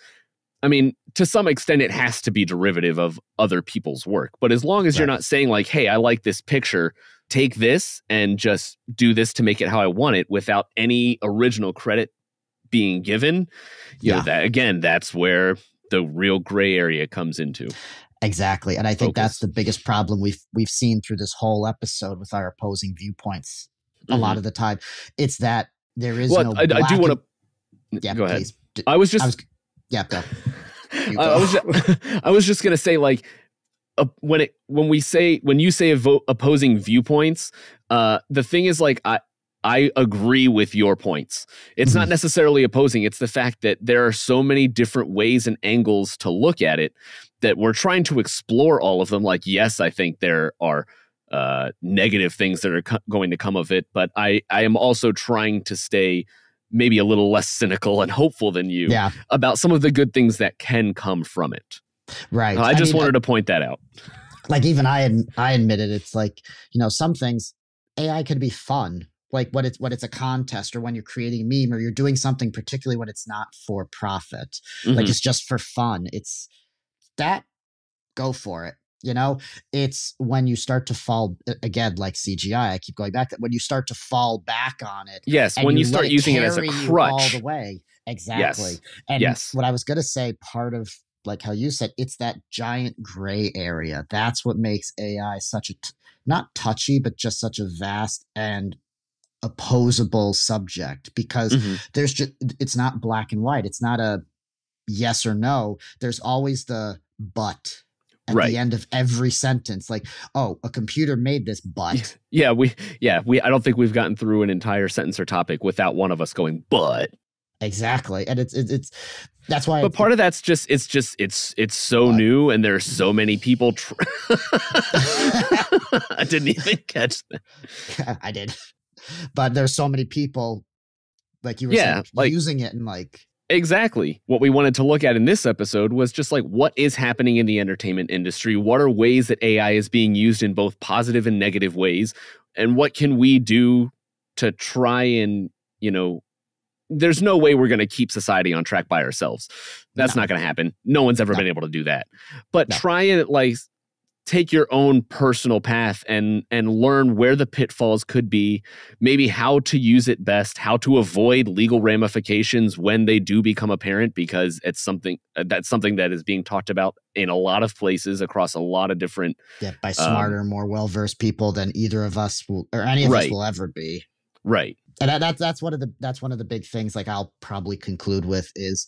I mean, to some extent, it has to be derivative of other people's work. But as long as you're not saying like, hey, I like this picture, take this and just do this to make it how I want it without any original credit being given. That's where the real gray area comes into. Exactly. And I think that's the biggest problem we've seen through this whole episode with our opposing viewpoints. A lot of the time, it's that there is no. I do want to. Yeah, go ahead. Please. I was just. Go. I was just gonna say, like, when you say opposing viewpoints, the thing is, like, I agree with your points. It's not necessarily opposing. It's the fact that there are so many different ways and angles to look at it that we're trying to explore all of them. Like, yes, I think there are negative things that are going to come of it, but I am also trying to stay maybe a little less cynical and hopeful than you about some of the good things that can come from it. Right. I just wanted to point that out. Like, even I admitted, it's like, some things AI could be fun. Like when it's a contest, or when you're creating a meme, or you're doing something, particularly when it's not for profit, like it's just for fun. It's that, go for it. It's when you start to fall, again, like CGI, I keep going back, that when you start to fall back on it. Yes, when you start using it as a crutch. All the way. Exactly. Yes. And what I was going to say, part of, like how you said, it's that giant gray area. That's what makes AI such not touchy, but just such a vast and opposable subject, because it's not black and white. It's not a yes or no. There's always the but. At the end of every sentence, like, oh, a computer made this, but I don't think we've gotten through an entire sentence or topic without one of us going, but. Exactly. And it's that's why. But part of that's just it's so new, and there's so many people. I didn't even catch that. I did, but there's so many people, like you were saying, like, using it and like. Exactly. What we wanted to look at in this episode was just like, what is happening in the entertainment industry? What are ways that AI is being used in both positive and negative ways? And what can we do to try and, there's no way we're going to keep society on track by ourselves. That's not going to happen. No one's ever been able to do that. But try and like take your own personal path and learn where the pitfalls could be, maybe how to use it best, how to avoid legal ramifications when they do become apparent, because it's something that is being talked about in a lot of places across a lot of different by smarter, more well-versed people than either of us will, or any of us will ever be. Right. And that's one of the big things. Like I'll probably conclude with is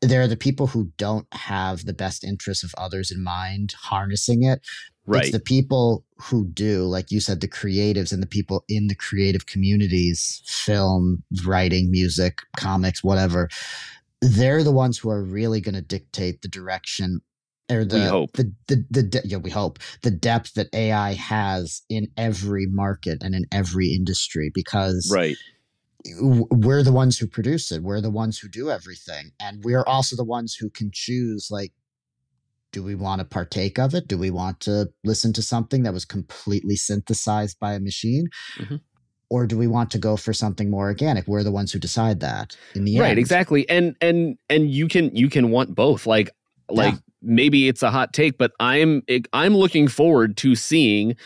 there are the people who don't have the best interests of others in mind harnessing it. It's Right. the people who do, like you said, the creatives and the people in the creative communities, film, writing, music, comics, whatever. They're the ones who are really going to dictate the direction or We hope. yeah, we hope the depth that AI has in every market and in every industry, because Right. we're the ones who produce it. We're the ones who do everything. And we're also the ones who can choose, like, do we want to partake of it? Do we want to listen to something that was completely synthesized by a machine? Mm-hmm. Or do we want to go for something more organic? We're the ones who decide that in the Right, end. exactly. And you can want both. Yeah. Maybe it's a hot take, but I'm looking forward to seeing,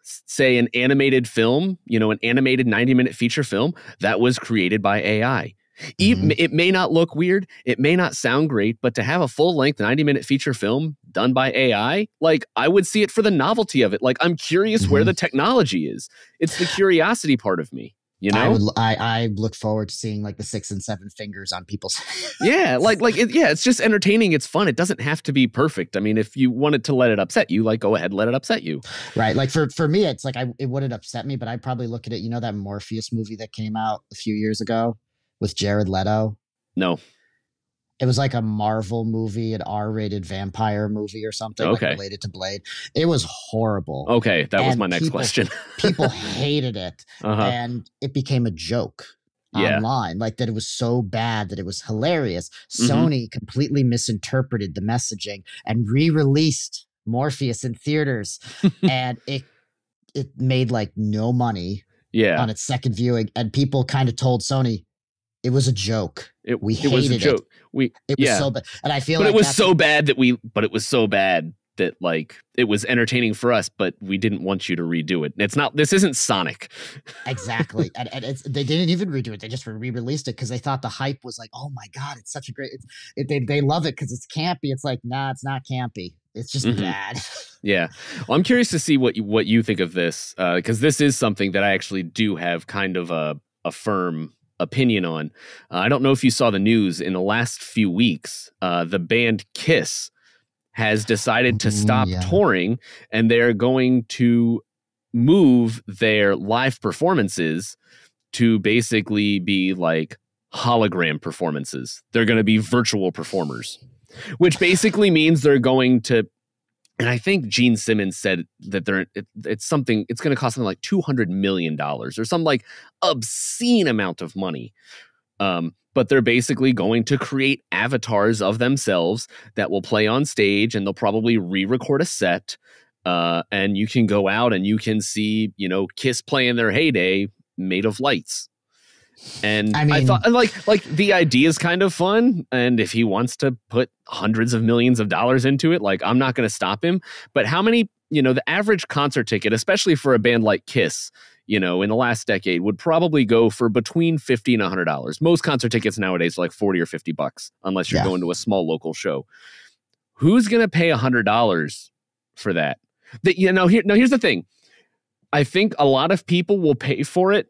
say, an animated film, an animated 90-minute feature film that was created by AI. Mm-hmm. It may not look weird, it may not sound great, but to have a full-length 90-minute feature film done by AI, like, I would see it for the novelty of it. Like, I'm curious where Mm-hmm. the technology is. It's the curiosity part of me, I look forward to seeing like the 6 and 7 fingers on people's Yeah, it's just entertaining. It's fun. It doesn't have to be perfect. I mean, if you wanted to let it upset you, like, go ahead, let it upset you. Right. Like for me, it's like it wouldn't upset me, but I'd probably look at it. You know that Morpheus movie that came out a few years ago with Jared Leto? No. It was like a Marvel movie, an R-rated vampire movie or something, like Okay. related to Blade. It was horrible. Okay, that was And my next question. people hated it. Uh-huh. And it became a joke Yeah. online, like that it was so bad that it was hilarious. Mhm. Sony completely misinterpreted the messaging and re-released Morpheus in theaters. And it made like no money Yeah. on its second viewing. And people kind of told Sony it was a joke. We It was a hated joke. it was so bad. And I feel But like it was so bad that like it was entertaining for us, but we didn't want you to redo it. This isn't Sonic. Exactly. And they didn't even redo it. They just re-released it because they thought the hype was like, oh my God, it's such a great, they love it because it's campy. It's like, nah, it's not campy. It's just bad. Yeah. Well, I'm curious to see what you think of this, because this is something that I actually do have kind of a firm opinion on. I don't know if you saw the news in the last few weeks. The band Kiss has decided to stop touring, and they're going to move their live performances to basically be like hologram performances. They're going to be virtual performers, which basically means they're going to, and I think Gene Simmons said that it's going to cost something like $200 million or some like obscene amount of money. But they're basically going to create avatars of themselves that will play on stage, and they'll probably re-record a set. And you can go out and you can see, Kiss play in their heyday made of lights. And I thought, like the idea is kind of fun. And if he wants to put hundreds of millions of dollars into it, like, I'm not going to stop him. But how many, the average concert ticket, especially for a band like Kiss, in the last decade, would probably go for between $50 and $100. Most concert tickets nowadays are like $40 or $50, unless you're going to a small local show. Who's going to pay $100 for that? Here's the thing. I think a lot of people will pay for it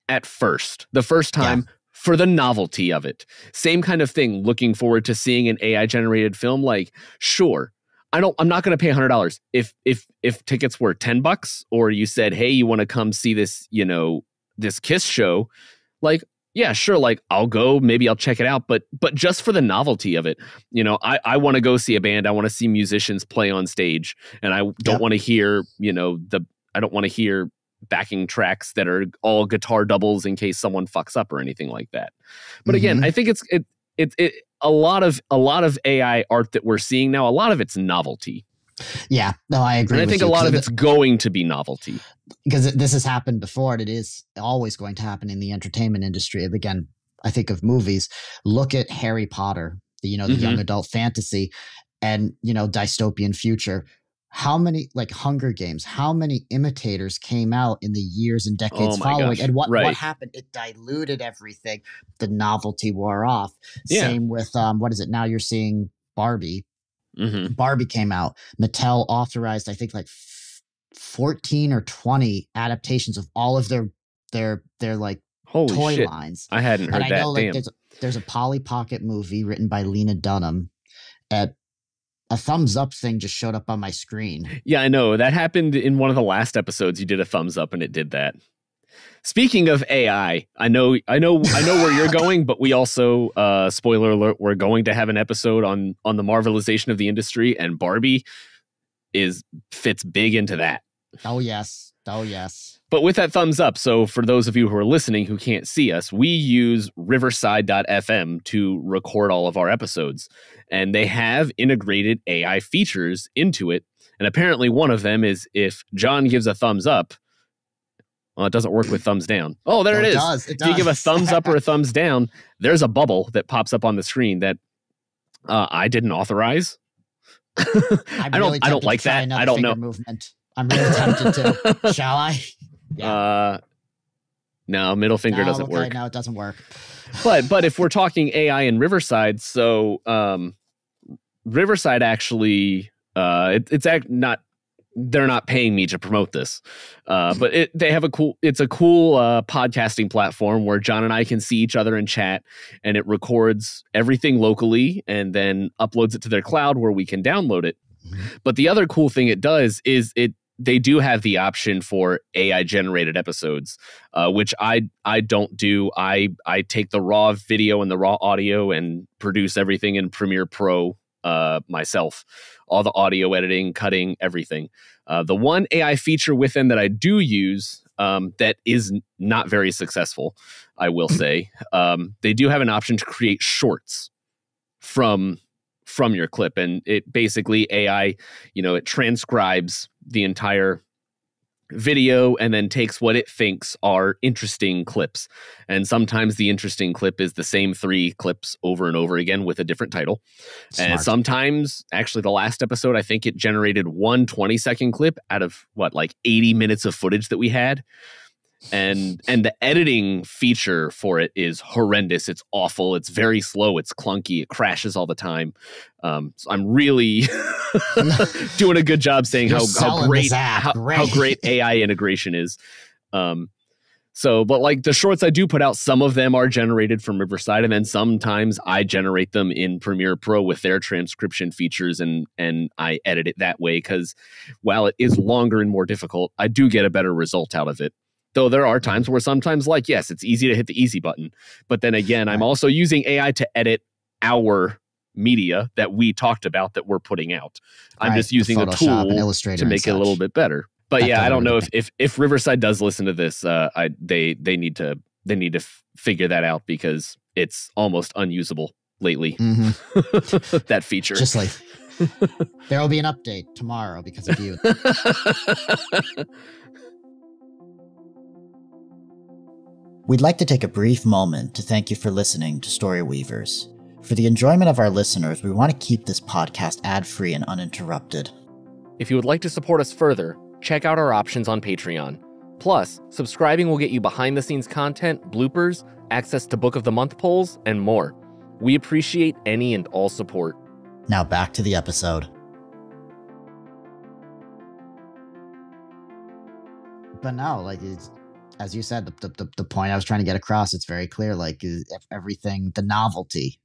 at the first time, for the novelty of it. Same kind of thing, looking forward to seeing an AI generated film. Like, sure, I'm not going to pay $100 if tickets were $10, or you said, hey, you want to come see this, this Kiss show, like, yeah, sure, like, I'll go, maybe I'll check it out, but just for the novelty of it. I want to go see a band, I want to see musicians play on stage, and I don't want to hear, I don't want to hear backing tracks that are all guitar doubles in case someone fucks up or anything like that. But again, I think it's a lot of AI art that we're seeing now, a lot of it's novelty. Yeah, no, I agree. And I think a lot of it's going to be novelty, because this has happened before, and it is always going to happen in the entertainment industry. Again, I think of movies. Look at Harry Potter, the young adult fantasy, and dystopian future. How many, like Hunger Games, how many imitators came out in the years and decades following? Gosh. And what happened? It diluted everything. The novelty wore off. Yeah. Same with, what is it? Now you're seeing Barbie. Barbie came out. Mattel authorized, I think, like 14 or 20 adaptations of all of their They're like Holy toy shit. lines. I hadn't And heard I that. know like Damn. there's a Polly Pocket movie written by Lena Dunham. At a thumbs up thing just showed up on my screen. Yeah, I know. That happened in one of the last episodes. You did a thumbs up and it did that. Speaking of AI, I know where you're going, but we also, spoiler alert, we're going to have an episode on the marvelization of the industry, and Barbie fits big into that. Oh yes. Oh yes. But with that thumbs up, so for those of you who are listening who can't see us, we use riverside.fm to record all of our episodes. And they have integrated AI features into it. And apparently one of them is if John gives a thumbs up, well, it doesn't work with thumbs down. Oh, there it is. It If you give a thumbs up or a thumbs down, there's a bubble that pops up on the screen that I didn't authorize. I don't like that. I don't know. Movement. I'm really tempted to. Shall I? Yeah. No, middle finger doesn't work. No, it doesn't work. But if we're talking AI in Riverside, so Riverside actually it's not. They're not paying me to promote this, but they have it's a cool podcasting platform where John and I can see each other and chat, and it records everything locally and then uploads it to their cloud where we can download it. But the other cool thing it does is they do have the option for AI generated episodes, which I don't do. I take the raw video and the raw audio and produce everything in Premiere Pro myself, all the audio editing, cutting, everything. The one AI feature within that I do use that is not very successful, I will say, they do have an option to create shorts from your clip, and it basically AI, it transcribes the entire video and then takes what it thinks are interesting clips. And sometimes the interesting clip is the same 3 clips over and over again with a different title. Smart. And sometimes, actually the last episode, I think it generated one 20-second clip out of 80 minutes of footage that we had. And the editing feature for it is horrendous. It's awful. It's very slow. It's clunky. It crashes all the time. So I'm really doing a good job saying how great AI integration is. But the shorts I do put out, some of them are generated from Riverside, and then sometimes I generate them in Premiere Pro with their transcription features, and I edit it that way because while it is longer and more difficult, I do get a better result out of it. Though there are times where sometimes, yes, it's easy to hit the easy button. But then again, I'm also using AI to edit our media that we talked about that we're putting out. I'm just using a tool to make it a little bit better. But yeah, I don't know if Riverside does listen to this, they need to figure that out because it's almost unusable lately. Mm-hmm. That feature. Just there will be an update tomorrow because of you. We'd like to take a brief moment to thank you for listening to Story Weavers. For the enjoyment of our listeners, we want to keep this podcast ad-free and uninterrupted. If you would like to support us further, check out our options on Patreon. Plus, subscribing will get you behind-the-scenes content, bloopers, access to Book of the Month polls, and more. We appreciate any and all support. Now back to the episode. But no, it's... As you said, the point I was trying to get across, it's very clear, everything, the novelty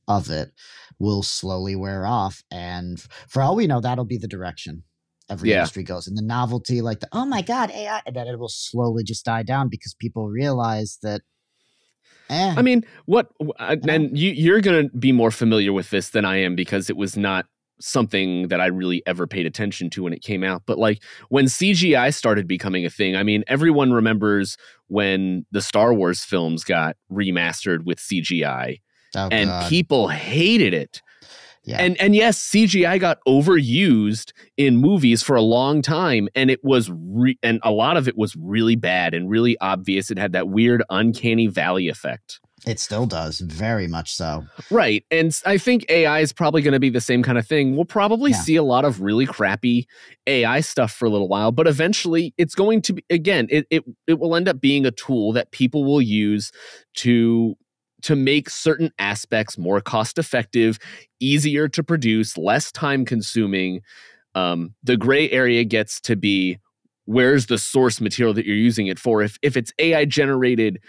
of it will slowly wear off. And for all we know, that'll be the direction every industry goes. And the novelty, oh my God, AI, and then it will slowly just die down because people realize that, I mean, and you're going to be more familiar with this than I am because it was not something that I really ever paid attention to when it came out. But when CGI started becoming a thing, I mean, everyone remembers when the Star Wars films got remastered with CGI and people hated it. Yeah. And yes, CGI got overused in movies for a long time, and it was and a lot of it was really bad and really obvious. It had that weird uncanny valley effect. It still does, very much so. Right. And I think AI is probably going to be the same kind of thing. We'll probably see a lot of really crappy AI stuff for a little while, but eventually it's going to be, again, it will end up being a tool that people will use to make certain aspects more cost effective, easier to produce, less time consuming. The gray area gets to be where's the source material that you're using it for? If it's AI generated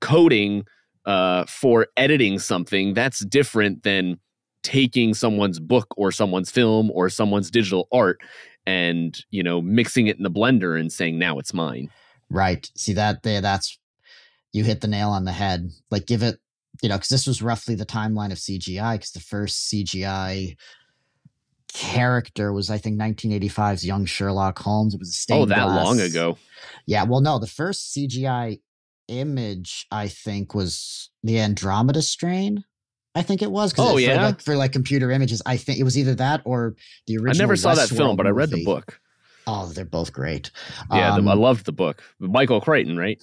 coding for editing something, that's different than taking someone's book or someone's film or someone's digital art and, you know, mixing it in the blender and saying, now it's mine. Right. See that there, that's, you hit the nail on the head. Like, give it, you know, because this was roughly the timeline of CGI, because the first CGI character was, I think, 1985's Young Sherlock Holmes. It was a stained that glass. long ago. Yeah, well, no, the first CGI image, I think, was the Andromeda strain. I think it was. Oh, yeah? For computer images, I think it was either that or the original. I never saw that Westworld film, but I read the movie. book. Oh, they're both great. Yeah, I loved the book. Michael Crichton, right?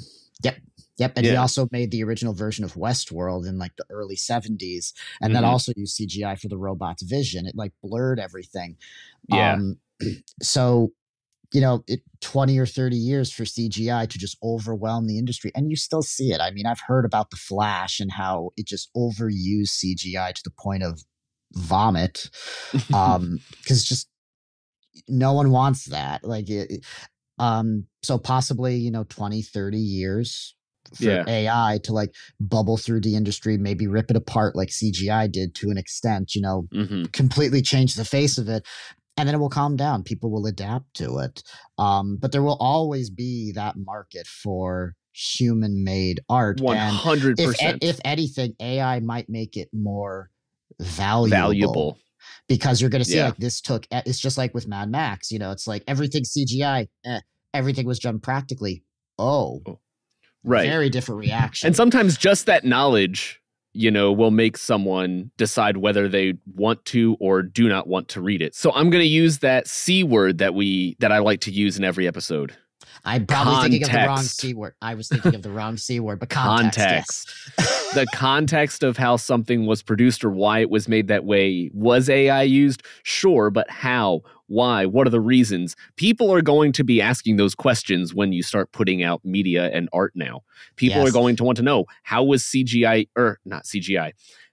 Yep. And he also made the original version of Westworld in like the early 70s. And then also used CGI for the robot's vision. It like blurred everything. Yeah. So, you know, 20 or 30 years for CGI to just overwhelm the industry. And you still see it. I mean, I've heard about The Flash and how it just overused CGI to the point of vomit. Because just no one wants that. Like, so possibly, you know, 20, 30 years for AI to like bubble through the industry, maybe rip it apart like CGI did to an extent, you know, completely change the face of it. And then it will calm down. People will adapt to it. But there will always be that market for human-made art. 100%. And if anything, AI might make it more valuable. Because you're going to see like this it's just like with Mad Max, you know, it's like everything CGI, everything was done practically. Right. Very different reaction. And sometimes just that knowledge, you know, will make someone decide whether they want to or do not want to read it. So I'm going to use that C word that I like to use in every episode. I'm probably thinking of the wrong C word. I was thinking of the wrong C word, but context. Yes. The context of how something was produced or why it was made that way. Was AI used? Sure, but how? Why? What are the reasons? People are going to be asking those questions when you start putting out media and art now. People are going to want to know, how was CGI, or not CGI,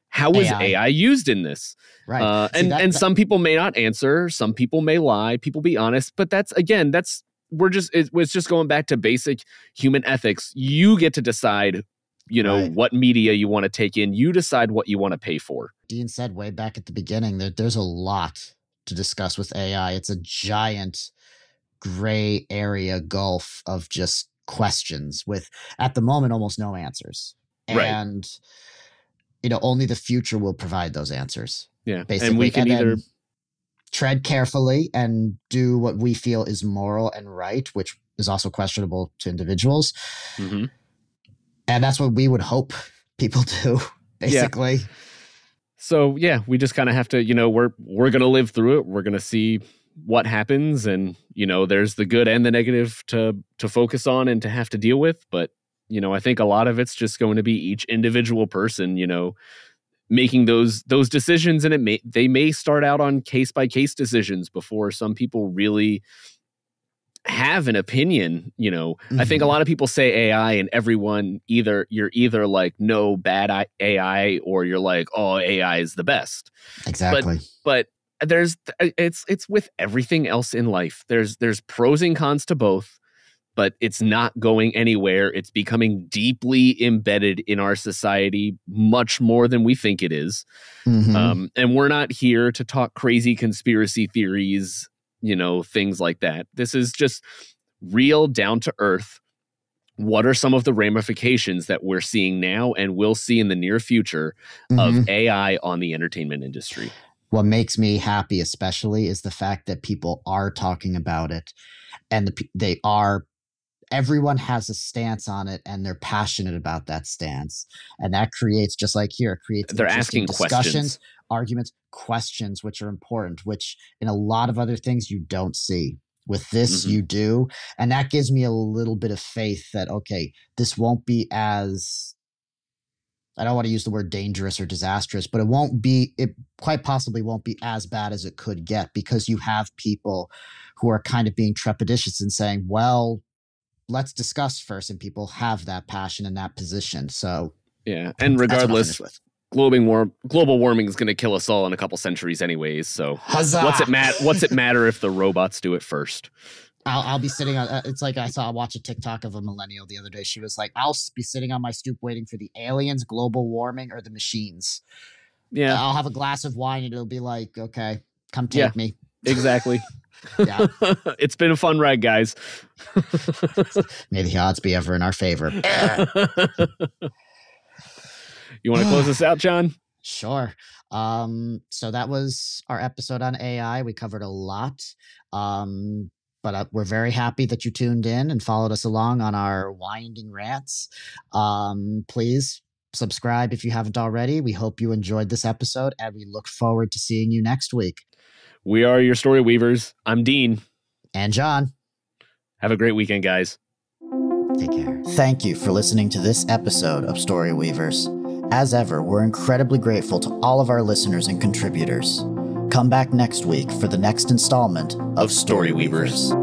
how was AI used in this? Right. And some people may not answer, some people may lie, people be honest, but it's just going back to basic human ethics. You get to decide, you know, what media you want to take in. You decide what you want to pay for. Dean said way back at the beginning that there's a lot to discuss with AI. It's a giant gray area gulf of just questions with, at the moment, almost no answers. And, you know, only the future will provide those answers. Yeah. Basically. And we can either tread carefully and do what we feel is moral and right, which is also questionable to individuals. And that's what we would hope people do, basically. Yeah. So, yeah, we just kind of have to, you know, we're going to live through it. We're going to see what happens. And, you know, there's the good and the negative to focus on and to have to deal with. But, you know, I think a lot of it's just going to be each individual person, you know, making those decisions. And they may start out on case by case decisions before some people really have an opinion. You know, I think a lot of people say AI and everyone you're either like, no, bad AI, or you're like, oh, AI is the best. Exactly. But it's with everything else in life. There's pros and cons to both, but it's not going anywhere. It's becoming deeply embedded in our society, much more than we think it is. And we're not here to talk crazy conspiracy theories, you know, things like that. This is just real, down to earth. What are some of the ramifications that we're seeing now and will see in the near future of AI on the entertainment industry? What makes me happy especially is the fact that people are talking about it, and everyone has a stance on it, and they're passionate about that stance. And that creates, just like here, they're asking discussions, arguments, questions, which are important, which in a lot of other things you don't see. With this, you do. And that gives me a little bit of faith that, okay, this won't be as, I don't want to use the word dangerous or disastrous, but it quite possibly won't be as bad as it could get, because you have people who are kind of being trepidatious and saying, well, let's discuss first. And people have that passion and that position. So, yeah. And regardless, global warming is going to kill us all in a couple centuries anyways. So huzzah! What's it matter if the robots do it first? I'll be sitting on. It's like I watch a TikTok of a millennial the other day. She was like, "I'll be sitting on my stoop waiting for the aliens, global warming, or the machines. Yeah. I'll have a glass of wine and it'll be like, okay, come Yeah. take me." Exactly. Yeah. It's been a fun ride, guys. May the odds be ever in our favor. You want to close this out, John? Sure. So that was our episode on AI. We covered a lot. But we're very happy that you tuned in and followed us along on our winding rants. Please subscribe if you haven't already. We hope you enjoyed this episode, and we look forward to seeing you next week. We are your story weavers. I'm Dean. And John. Have a great weekend, guys. Take care. Thank you for listening to this episode of Story Weavers. As ever, we're incredibly grateful to all of our listeners and contributors. Come back next week for the next installment of Story Weavers.